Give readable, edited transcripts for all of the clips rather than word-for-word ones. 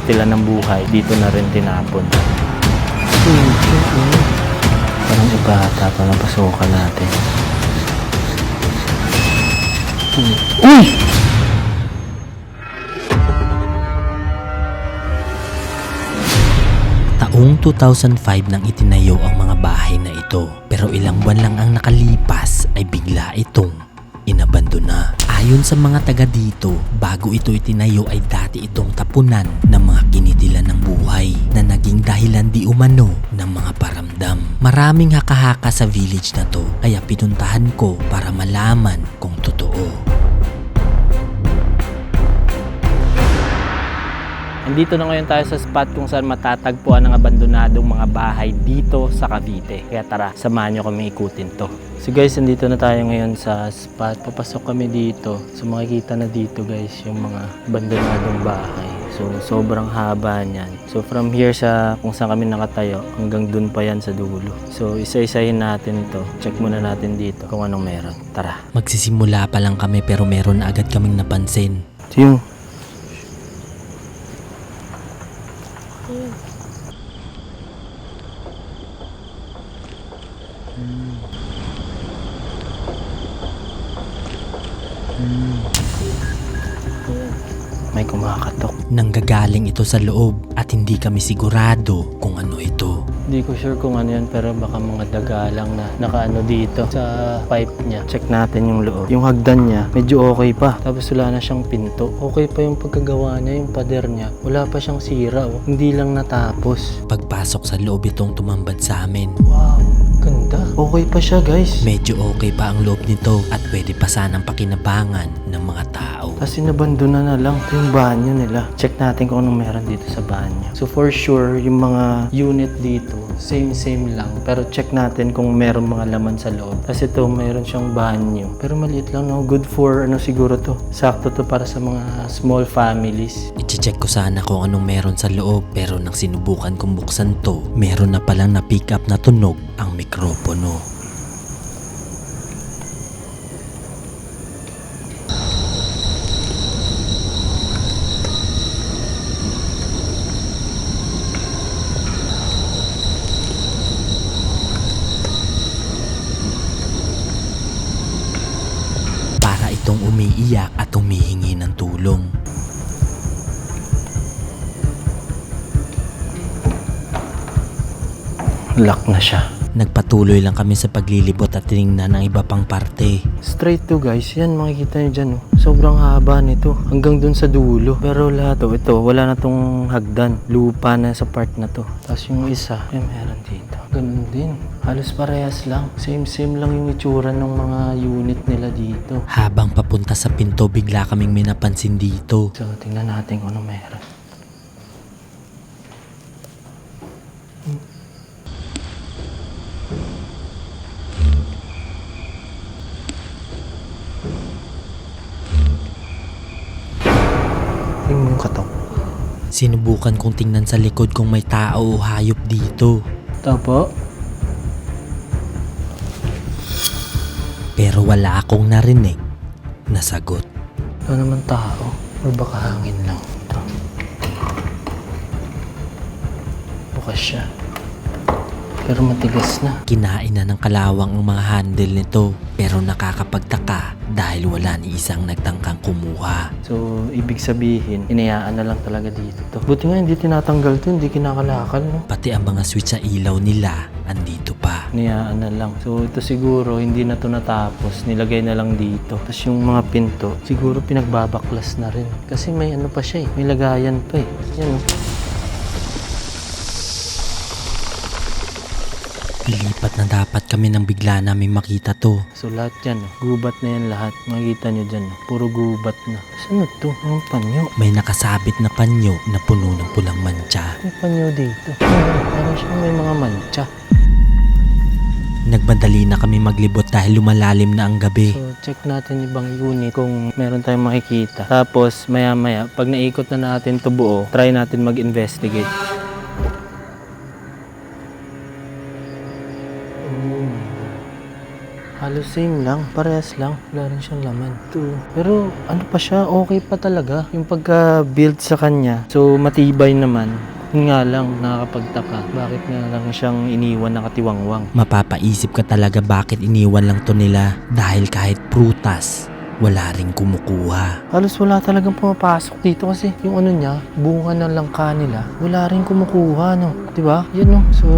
kinitila ng buhay, dito na rin tinapon. Parang iba ata ito na pasukan natin. Uy! Taong 2005 nang itinayo ang mga bahay na ito, pero ilang buwan lang ang nakalipas ay bigla itong inabandona. Ayon sa mga taga dito, bago ito itinayo ay dati itong tapunan ng mga kinitila ng buhay na naging dahilan di umano ng mga paramdam. Maraming haka-haka sa village na to, kaya pinuntahan ko para malaman kung totoo. Andito na ngayon tayo sa spot kung saan matatagpuan ang abandonadong mga bahay dito sa Cavite. Kaya tara, samahan nyo kami ikutin to. So guys, andito na tayo ngayon sa spot. Papasok kami dito. So makikita na dito guys yung mga abandonadong bahay. So sobrang haba niyan. So from here sa kung saan kami nakatayo, hanggang dun pa yan sa dulo. So isa-isahin natin to. Check muna natin dito kung anong meron. Tara. Magsisimula pa lang kami pero meron na agad kaming napansin. Ito yung may kumakatok. Nanggagaling ito sa loob at hindi kami sigurado kung ano ito. Hindi ko sure kung ano yan, pero baka mga daga lang na nakaano dito sa pipe niya. Check natin yung loob. Yung hagdan niya, medyo okay pa. Tapos wala na siyang pinto. Okay pa yung pagkagawa niya, yung pader niya. Wala pa siyang sira. Oh. Hindi lang natapos. Pagpasok sa loob itong tumambad sa amin. Wow, ganda. Okay pa siya guys. Medyo okay pa ang loob nito at pwede pa sanang pakinabangan ng mga tao. Kasi nabandona na lang. Ito yung banyo nila. Check natin kung anong meron dito sa banyo. So for sure, yung mga unit dito, same lang. Pero check natin kung meron mga laman sa loob. Kasi ito, meron siyang banyo. Pero maliit lang, no? Good for, ano siguro to. Sakto to para sa mga small families. I-check ko sana kung anong meron sa loob pero nang sinubukan kong buksan to, meron na palang na-pick up na tunog ang mikropono. Itong umiiyak at humihingi ng tulong. Lock na siya. Nagpatuloy lang kami sa paglilibot at tinignan ang iba pang parte. Straight to guys, yan makikita nyo dyan. Oh. Sobrang haba nito. Hanggang dun sa dulo. Pero lahat to, ito, wala na tong hagdan. Lupa na sa part na to. Tapos yung isa, ay meron dito. Ganun din. Halos parehas lang. Same lang yung itsura ng mga unit nila dito. Habang papunta sa pinto, bigla kaming may napansin dito. So, tingnan natin kung ano meron. Tingnan mo yung katok. Sinubukan kong tingnan sa likod kung may tao o hayop dito. Tapo. Pero wala akong narinig na sagot. Wala naman tao. Or baka hangin lang. Ito. Bukas siya. Pero matigas na. Kinain na ng kalawang ang mga handle nito. Pero nakakapagtaka dahil wala ni isang nagtangkang kumuha. So, ibig sabihin, inayaan na lang talaga dito to. Buti nga hindi tinatanggal to, hindi kinakalakal, no? Pati ang mga switch sa ilaw nila, andito pa. Inayaan na lang. So, ito siguro, hindi na to natapos. Nilagay na lang dito. Tapos yung mga pinto, siguro pinagbabaklas na rin. Kasi may ano pa siya eh. May lagayan pa eh. Yan, oh. Ilipat na dapat kami nang bigla namin makita to. So, lahat yan, oh. Gubat na yan lahat. Makikita nyo dyan, oh. Puro gubat na. Saan to? Anong panyo? May nakasabit na panyo na puno ng pulang mantsa. May panyo dito. Parang siyang may mga mantsa. Nagmadali na kami maglibot dahil lumalalim na ang gabi. So, check natin ibang unit kung meron tayong makikita. Tapos, maya-maya, pag naikot na natin to buo, try natin mag-investigate. Halos same lang, parehas lang. Wala rin siyang laman. Ito. Pero ano pa siya, okay pa talaga. Yung pagka-build sa kanya. So matibay naman. Yun nga lang, nakakapagtaka. Bakit nga lang siyang iniwan na katiwangwang? Mapapaisip ka talaga bakit iniwan lang to nila dahil kahit prutas, wala ring kumukuha. Halos wala talagang pumapasok dito kasi yung ano niya, bunga ng langka nila, wala rin kumukuha, no? Diba? Yan, no? So,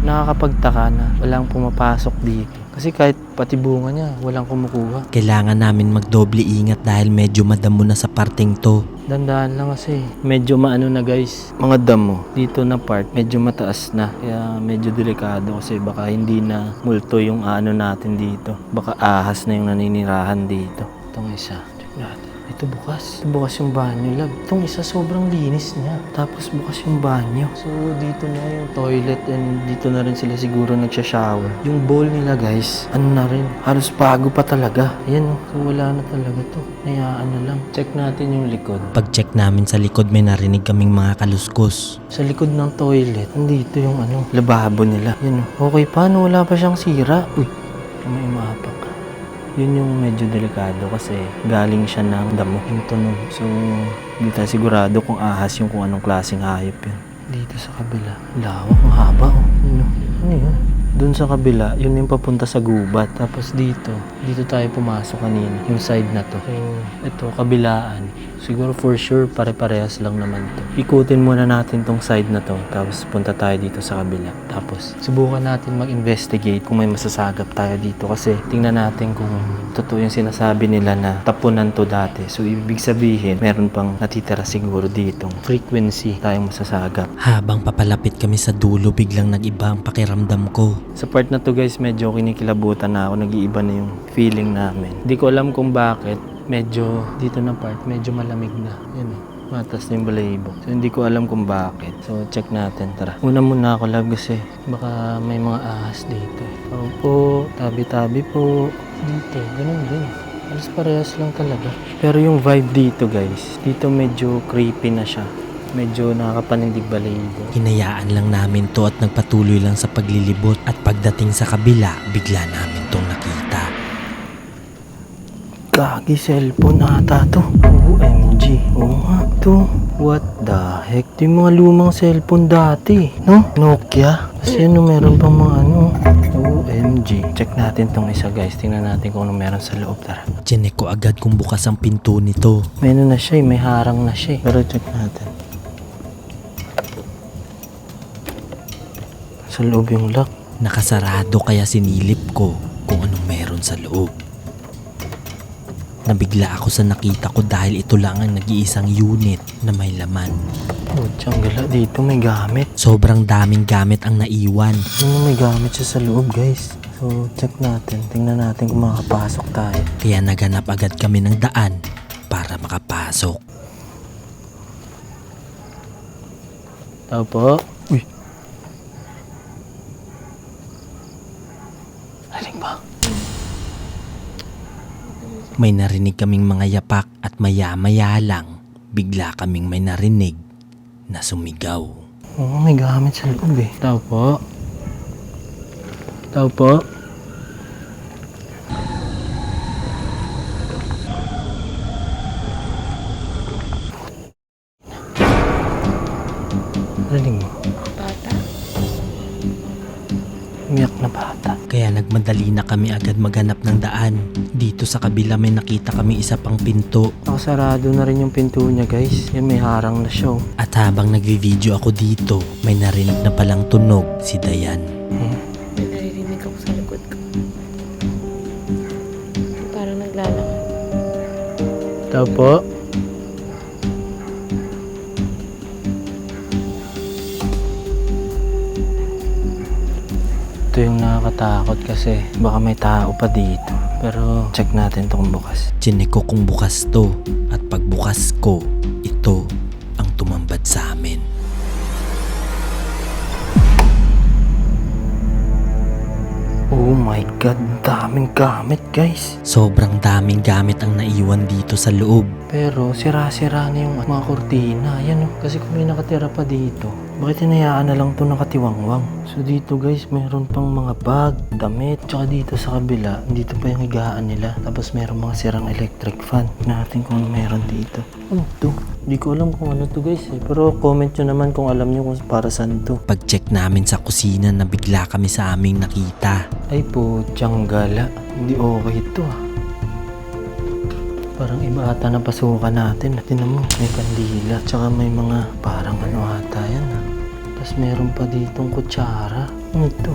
nakakapagtaka na walang pumapasok dito. Kasi kahit pati bunga niya, walang kumukuha. Kailangan namin magdoble ingat dahil medyo madamo na sa parting to. Dandaan lang kasi. Medyo maano na guys. Mga damo. Dito na part, medyo mataas na. Kaya medyo delikado kasi baka hindi na multo yung ano natin dito. Baka ahas na yung naninirahan dito. Itong isa. Check natin. Ito bukas. Ito bukas yung banyo, lab. Itong isa sobrang linis niya. Tapos bukas yung banyo. So dito na yung toilet and dito na rin sila siguro nagsha-shower. Yung bowl nila guys, ano na rin. Halos bago pa talaga. Ayan, so wala na talaga to. Hayaan na lang. Check natin yung likod. Pag-check namin sa likod may narinig kaming mga kaluskos. Sa likod ng toilet, nandito yung ano, lababo nila. Yan, okay pa, no? Wala pa siyang sira. Uy, may umapak. Yun yung medyo delikado kasi galing siya ng damo, yung tunog. So, hindi tayo sigurado kung ahas yung kung anong klaseng hayop yun. Dito sa kabila, lawak, mahaba, oh. Ano yun? Doon sa kabila, yun yung papunta sa gubat. Tapos dito tayo pumasok kanina, yung side na to. So, ito, kabilaan. Siguro for sure, pare-parehas lang naman to. Ikutin muna natin tong side na to, tapos punta tayo dito sa kabila. Tapos, subukan natin mag-investigate kung may masasagap tayo dito. Kasi, tingnan natin kung totoo yung sinasabi nila na tapunan to dati. So, ibig sabihin, meron pang natitira siguro ditong frequency tayong masasagap. Habang papalapit kami sa dulo, biglang nag-iba ang pakiramdam ko. Sa part na to guys, medyo kinikilabutan na ako. Nag-iiba na yung feeling namin. Hindi ko alam kung bakit. Medyo dito na part, medyo malamig na. Yan eh. Matas na yung balahibo. So hindi ko alam kung bakit. So check natin, tara. Una muna ako lab kasi baka may mga ahas dito. Opo, tabi-tabi po. Dito, ganun din. Alas parehas lang talaga. Pero yung vibe dito guys, dito medyo creepy na siya. Medyo nakakapanindig balahibo. Hinayaan lang namin to at nagpatuloy lang sa paglilibot at pagdating sa kabila, bigla namin tong nakita. Gagi, cellphone ata to. OMG. Oo nga to. What the heck? Ito yung mga lumang cellphone dati. No? Nokia. Kasi ano, meron pang mga ano. OMG. Check natin tong isa guys. Tingnan natin kung ano meron sa loob. Tara. Chinek ko agad kung bukas ang pinto nito. May ano na siya eh. May harang na siya eh. Pero check natin. Sa loob yung lock. Nakasarado kaya sinilip ko kung anong meron sa loob. Nabigla ako sa nakita ko dahil ito lang ang nag-iisang unit na may laman. Oh, tiyang dito may gamit. Sobrang daming gamit ang naiwan. Ano may gamit siya sa loob guys. So check natin. Tingnan natin kung makapasok tayo. Kaya naganap agad kami ng daan para makapasok. Tao po. Uy. Aling ba? May narinig kaming mga yapak at maya-maya lang, bigla kaming may narinig na sumigaw. Oo, may gamit sa loob eh. Tao po. Tao po. Aling mo? Bata. Umiyak na bata. Kaya nagmadali na kami agad maghanap ng daan. Dito sa kabila may nakita kami isa pang pinto. Nakasarado na rin yung pinto niya guys. Yan may harang na siya. At habang nagvi-video ako dito, may narinig na palang tunog si Dayan. May naririnig ako sa likod ko. Parang naglalakad. Tao po. Ito yung nakakatakot kasi baka may tao pa dito. Pero check natin ito kung bukas. Chinek ko kung bukas to at pagbukas ko, ito ang tumambad sa amin. Oh my God. daming gamit guys. Sobrang daming gamit ang naiwan dito sa loob. Pero sira-sira na yung mga kurtina. Ayan o. Kasi kung may nakatira pa dito, bakit hinayaan na lang ito nakatiwangwang? So dito guys, mayroon pang mga bag, damit. Tsaka dito sa kabila, dito pa yung higaan nila. Tapos mayroon mga sirang electric fan. Natin kung ano mayroon dito. Ano to? Hindi ko alam kung ano to guys eh. Pero comment nyo naman kung alam nyo kung para saan to. Pag-check namin sa kusina na bigla kami sa aming nakita. Ay po, gala. Hindi okay ito ah. Parang iba ata na pasukan natin. Tingnan mo, may kandila. Tsaka may mga parang ano ata yan ah. Tapos meron pa ditong kutsara. Ano ito?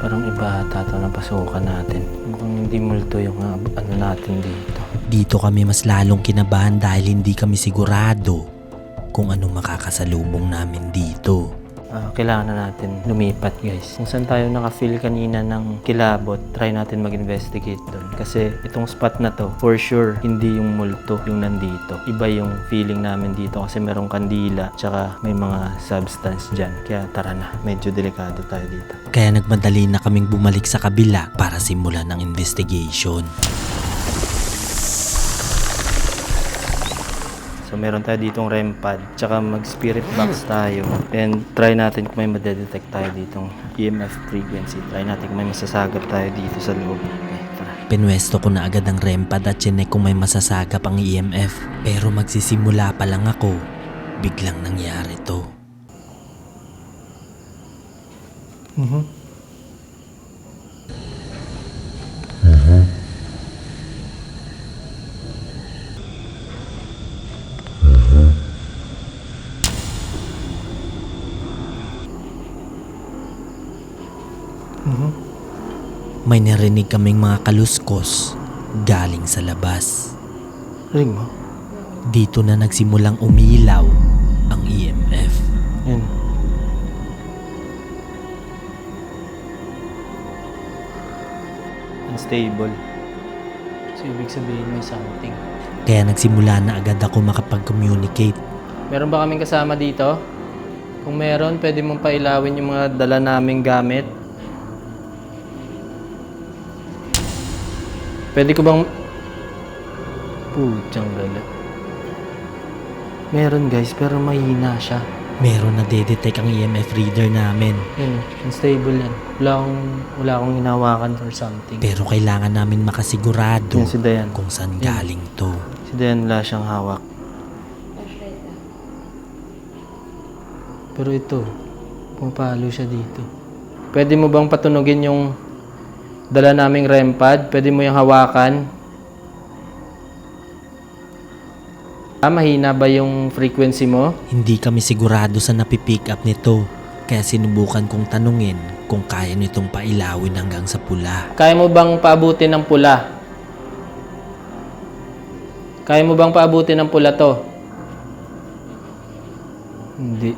Parang iba ata ito na pasukan natin. Mukhang hindi multo yung ano natin dito. Dito kami mas lalong kinabahan dahil hindi kami sigurado kung anong makakasalubong namin dito. Kailangan na natin lumipat guys. Kung saan tayo naka-feel kanina ng kilabot, try natin mag-investigate doon. Kasi itong spot na to, for sure, hindi yung multo yung nandito. Iba yung feeling namin dito kasi merong kandila, tsaka may mga substance dyan. Kaya tara na, medyo delikado tayo dito. Kaya nagmadali na kaming bumalik sa kabila para simulan ang investigation. So meron tayo ditong REM pad, tsaka mag-spirit box tayo. And try natin kung may madedetect tayo ditong EMF frequency. Try natin kung may masasagap tayo dito sa loob. Okay, tara. Pinwesto ko na agad ang REM pad at chinek kung may masasagap ang EMF. Pero magsisimula pa lang ako, biglang nangyari to. May narinig kaming mga kaluskos galing sa labas. Ring mo? Dito na nagsimulang umilaw ang EMF. Yan. Unstable. So ibig sabihin may something. Kaya nagsimula na agad ako makapag-communicate. Meron ba kaming kasama dito? Kung meron, pwede mong pailawin yung mga dala naming gamit. Pwede ko bang... Putyang gala. Meron guys, pero mahina siya. Meron na detect ang EMF reader namin. Yan, unstable yan. Wala akong hinawakan or something. Pero kailangan namin makasigurado Yan si Dayan. kung saan galing to. Si Dayan wala siyang hawak. Pero ito, pumapalo siya dito. Pwede mo bang patunogin yung dala naming REM pad? Pwede mo yung hawakan? Mahina ba yung frequency mo? Hindi kami sigurado sa napipick up nito. Kaya sinubukan kong tanungin kung kaya nitong pailawin hanggang sa pula. Kaya mo bang paabutin ng pula? Kaya mo bang paabutin ng pula to? Hindi.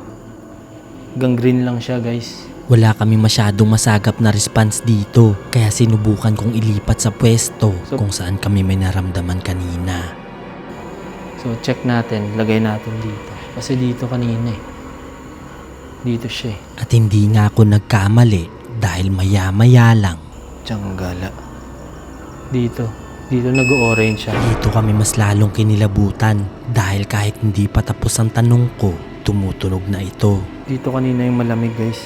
Hanggang green lang siya guys. Wala kami masyadong masagap na response dito. Kaya sinubukan kong ilipat sa pwesto kung saan kami may naramdaman kanina. So check natin, lagay natin dito. Kasi dito kanina eh. Dito siya eh. At hindi nga ako nagkamali dahil maya-maya lang. Tiyang-gala. Dito nag-orange siya. Dito kami mas lalong kinilabutan dahil kahit hindi pa tapos ang tanong ko, tumutunog na ito. Dito kanina yung malamig guys.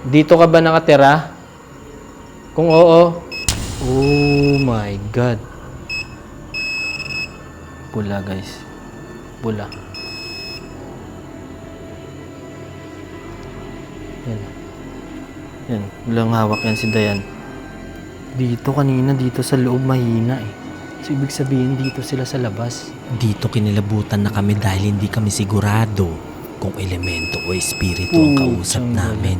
Dito ka ba nakatira? Kung oo, oh my God. Pula guys. Pula. Yan. Yan. Walang hawak yan si Dayan. Dito kanina, dito sa loob mahina eh. So ibig sabihin dito sila sa labas. Dito kinilabutan na kami dahil hindi kami sigurado kung elemento o espiritu ang kausap namin.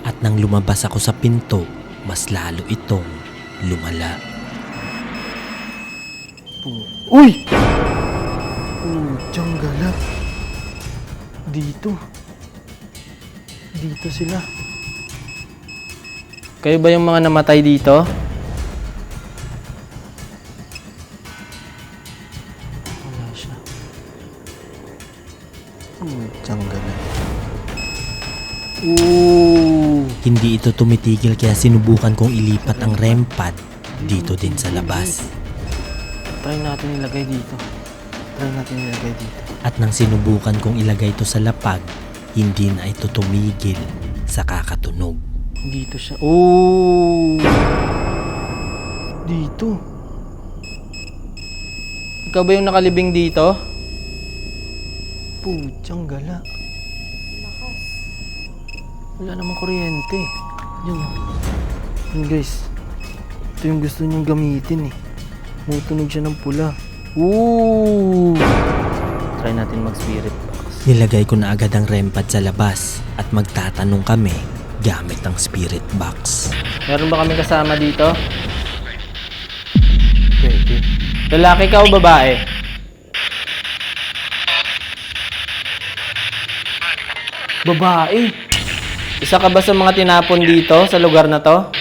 At nang lumabas ako sa pinto, mas lalo itong lumala. Uy! Tiyang-gala. Dito sila. Kayo ba yung mga namatay dito? Wala siya. Putsang gala. Ooh! Hindi ito tumitigil kaya sinubukan kong ilipat ang REM pad dito din sa labas. Try natin ilagay dito. At nang sinubukan kong ilagay ito sa lapag, hindi na ito tumigil sa kakatunog. Dito siya. Oh! Dito. Ikaw ba yung nakalibing dito? Putsang gala. Wala namang kuryente. Yan. Yan guys. Ito yung gusto niyong gamitin eh. Mutunog siya ng pula. Ooh! Try natin mag-spirit box. Nilagay ko na agad ang REM pad sa labas at magtatanong kami gamit ang spirit box. Meron ba kami kasama dito? Pwede. Lalaki ka o babae? Babae. Isa ka ba sa mga tinapon dito sa lugar na to?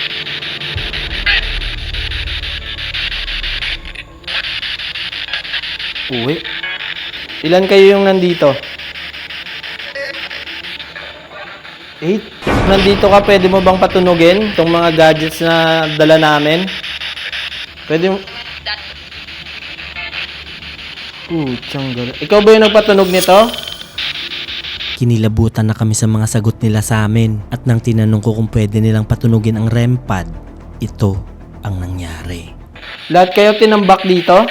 Uwi. Ilan kayo yung nandito? 8. Nandito ka, pwede mo bang patunugin itong mga gadgets na dala namin? Pwede mo... Putsang gala. Ikaw ba yung nagpatunog nito? Kinilabutan na kami sa mga sagot nila sa amin at nang tinanong ko kung pwede nilang patunugin ang REM pad, ito ang nangyari. Lahat kayo tinambak dito?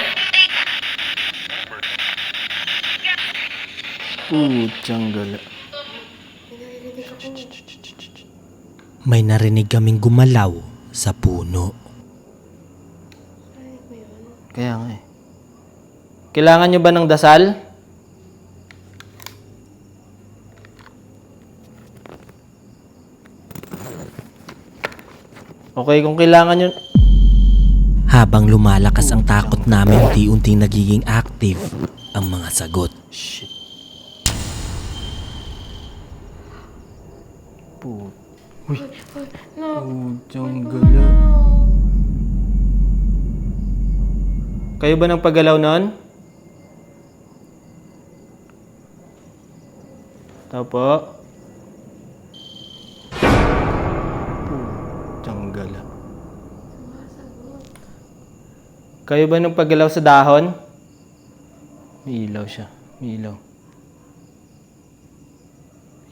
Putsang gala. May narinig kaming gumalaw sa puno. Kaya nga eh. Kailangan nyo ba ng dasal? Okay, kung kailangan nyo... Habang lumalakas ang takot namin, unti-unting nagiging active ang mga sagot. Shit. Uy. Putsang gala. Kayo ba nang paggalaw nun? Tapo. Putsang gala. Kayo ba nang paggalaw sa dahon? May ilaw siya. May ilaw.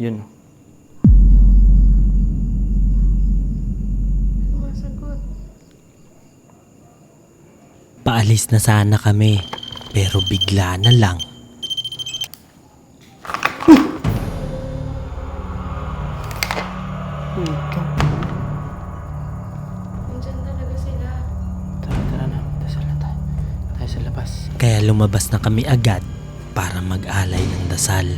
Yun. Paalis na sana kami, pero bigla na lang. Nandyan talaga sila. Tara na. Dasal na tayo. Tayo sa labas. Kaya lumabas na kami agad para mag-alay ng dasal.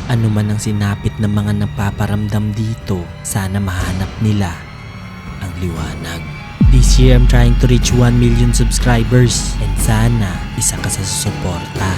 Ano man ang sinapit ng mga napaparamdam dito, sana mahanap nila ang liwanag. This year, I'm trying to reach 1 million subscribers and sana isa ka sa susuporta.